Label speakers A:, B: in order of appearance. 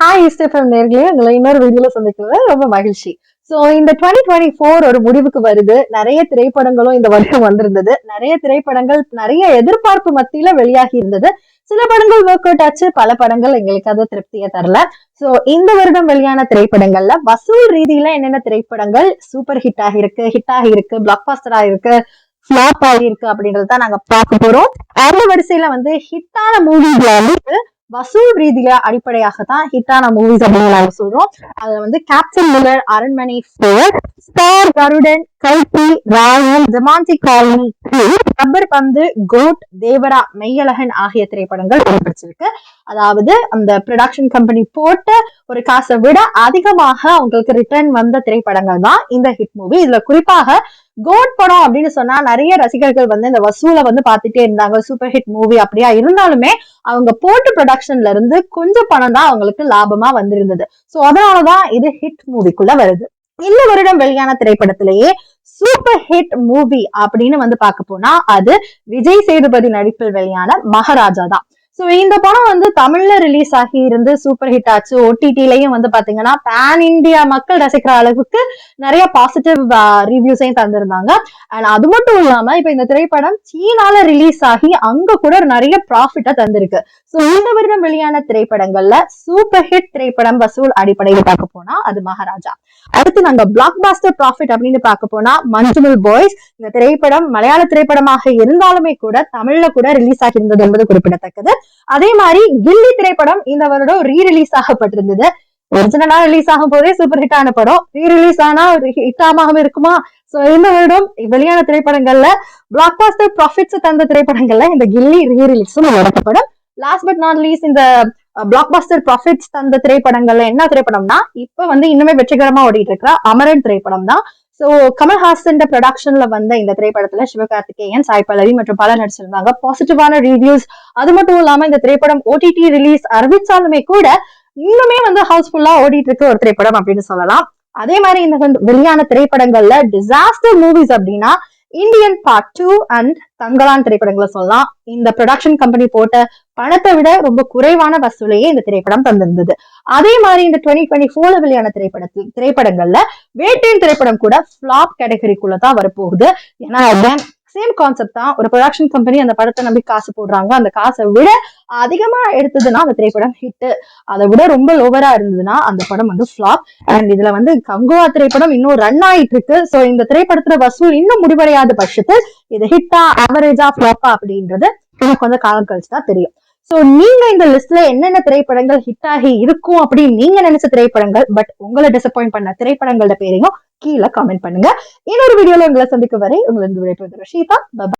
A: Hi Stefan நேர்களே, உங்களை இன்னொரு வீடியோல சந்திக்கிறது ரொம்ப மகிழ்ச்சி. சோ இந்த 2024 ஒரு முடிவுக்கு வருது. நிறைய திரைப்படங்களும் இந்த வருஷம் வந்திருந்தது. நிறைய திரைப்படங்கள் நிறைய எதிர்பார்ப்பு மத்தியில வெளியாகி இருந்தது. சில படங்கள் ஒர்க் அவுட் ஆச்சு, பல படங்கள் எங்களுக்கு அது திருப்தியை தரல. சோ இந்த வருடம் வெளியான திரைப்படங்கள்ல வசூல் ரீதியில என்னென்ன திரைப்படங்கள் சூப்பர் ஹிட் ஆகியிருக்கு, பிளாக் பாஸ்டர் ஆகிருக்கு, ஃபிளாப் ஆகியிருக்கு அப்படின்றத நாங்க பார்க்க போறோம். அந்த வரிசையில வந்து ஹிட்டான மூவிஸ்ல வந்து வசூல் ரீதியில அடிப்படையாகத்தான் ஹிட்டான மூவிஸ் அப்படின்னு நாங்க சொல்றோம். அதுல வந்து கேப்டன் மில்லர், அரண்மனை 4, ஸ்டார், கருடன், கல்கி, ராயன், ரொமான்டிக் காலனி 3, ரப்பர் பந்து, கோட், தேவரா, மெய்யழகன் ஆகிய திரைப்படங்கள் இடம்பெற்றிருக்கு. அதாவது அந்த ப்ரொடக்ஷன் கம்பெனி போட்ட ஒரு காசை விட அதிகமாக அவங்களுக்கு ரிட்டர்ன் வந்த திரைப்படங்கள் தான் இந்த ஹிட் மூவி. இதுல குறிப்பாக கோட் படம் அப்படின்னு சொன்னா நிறைய ரசிகர்கள் வந்து இந்த வசூலை வந்து பார்த்துட்டே இருந்தாங்க. சூப்பர் ஹிட் மூவி அப்படியா இருந்தாலுமே அவங்க போட்டு ப்ரொடக்ஷன்ல இருந்து கொஞ்சம் பணம் தான் அவங்களுக்கு லாபமா வந்திருந்தது. சோ அதனாலதான் இது ஹிட் மூவிக்குள்ள வருது. இந்த வருடம் வெளியான திரைப்படத்திலேயே சூப்பர் ஹிட் மூவி அப்படின்னு வந்து பார்க்க போனா அது விஜய் சேதுபதி நடிப்பில் வெளியான மகாராஜா தான். சோ இந்த படம் வந்து தமிழ்ல ரிலீஸ் ஆகி இருந்து சூப்பர் ஹிட் ஆச்சு. ஓடிடிலையும் வந்து பாத்தீங்கன்னா பேன் இந்தியா மக்கள் ரசிக்கிற அளவுக்கு நிறைய பாசிட்டிவ் ரிவ்யூஸையும் தந்திருந்தாங்க. அண்ட் அது மட்டும் இல்லாம இப்ப இந்த திரைப்படம் சீனால ரிலீஸ் ஆகி அங்க கூட நிறைய ப்ராஃபிட்டா தந்திருக்கு. சோ இந்த வருடம் வெளியான திரைப்படங்கள்ல சூப்பர் ஹிட் திரைப்படம் வசூல் அடிப்படையில் பார்க்க போனா அது மகாராஜா. அடுத்து நாங்க பிளாக் பாஸ்டர் ப்ராஃபிட் அப்படின்னு பார்க்க போனா மஞ்சுமல் பாய்ஸ். இந்த திரைப்படம் மலையாள திரைப்படமாக இருந்தாலுமே கூட தமிழ்ல கூட ரிலீஸ் ஆகி இருந்தது என்பது குறிப்பிடத்தக்கது. அதே மாதிரி கில்லி திரைப்படம் இந்த வருடம் ரீ ரிலீஸ் ஆகப்பட்டிருந்தது. ஒரிஜினலா ரிலீஸ் ஆகும் போதே சூப்பர் ஹிட் ஆன படம் ரீ ரிலீஸ் ஆனா ஒரு ஹிட் ஆகாம இருக்குமா? சோ இந்த வருடம் வெளியான திரைப்படங்கள்ல பிளாக் பாஸ்டர் ப்ராஃபிட்ஸ் தந்த திரைப்படங்கள்ல இந்த கில்லி ரீ ரிலீஸும் நடத்தப்படும். லாஸ்ட் பட் நாட் லீஸ்ட் இந்த பிளாக் பாஸ்டர் ப்ராஃபிட்ஸ் தந்த திரைப்படங்கள்ல என்ன திரைப்படம்னா இப்ப வந்து இன்னுமே வெற்றிகரமா ஓடிட்டு இருக்கிற அமரன் திரைப்படம் தான். சோ கமல்ஹாசன் ப்ரொடக்ஷன்ல வந்த இந்த திரைப்படத்துல சிவகார்த்திகேயன், சாய் பல்லவி மற்றும் பலர் நடிச்சிருந்தாங்க. பாசிட்டிவான ரிவ்யூஸ். அது மட்டும் இல்லாம இந்த திரைப்படம் ஓடிடி ரிலீஸ் அறிவிச்சாலுமே கூட இன்னுமே வந்து ஹவுஸ்ஃபுல்லா ஓடிட்டு இருக்க ஒரு திரைப்படம் அப்படின்னு சொல்லலாம். அதே மாதிரி இந்த வெளியான திரைப்படங்கள்ல டிசாஸ்டர் மூவிஸ் அப்படின்னா இந்தியன் பார்ட் 2 அண்ட் தங்கலான் திரைப்படங்களை சொல்லலாம். இந்த ப்ரொடக்ஷன் கம்பெனி போட்ட பணத்தை விட ரொம்ப குறைவான வசூலையே இந்த திரைப்படம் தந்திருந்தது. அதே மாதிரி இந்த 2024 வெளியான திரைப்படங்கள்ல வேட்டையின் திரைப்படம் கூட ஃபிளாப் கேட்டகரிக்குள்ள தான் வரப்போகுது. ஏன்னா சேம் கான்செப்ட் தான். ஒரு ப்ரொடக்ஷன் கம்பெனி அந்த படத்தை நம்பி காசு போடுறாங்க. அந்த காசை விட அதிகமா எடுத்ததுன்னா அந்த திரைப்படம் ஹிட், அதை விட ரொம்ப லோவரா இருந்ததுன்னா அந்த படம் வந்து ஃபிளாப். அண்ட் இதுல வந்து கங்குவா திரைப்படம் இன்னும் ரன் ஆயிட்டு இருக்கு. சோ இந்த திரைப்படத்துல வசூல் இன்னும் முடிவடையாத பட்சத்தில் இது ஹிட்டா ஆவரேஜா ஃபிளாப்பா அப்படின்றது எனக்கு கொஞ்சம் காலம் கழிச்சு தான் தெரியும். சோ நீங்க இந்த லிஸ்ட்ல என்னென்ன திரைப்படங்கள் ஹிட் ஆகி இருக்கும் அப்படின்னு நீங்க நினைச்ச திரைப்படங்கள் பட் உங்களை டிசப்பாயிண்ட் பண்ண திரைப்படங்களோட பேரையும் கீழே கமெண்ட் பண்ணுங்க. இன்னொரு வீடியோல உங்களை சந்திக்கும் வரை உங்களை விடைபெறுவது ரஷீதா.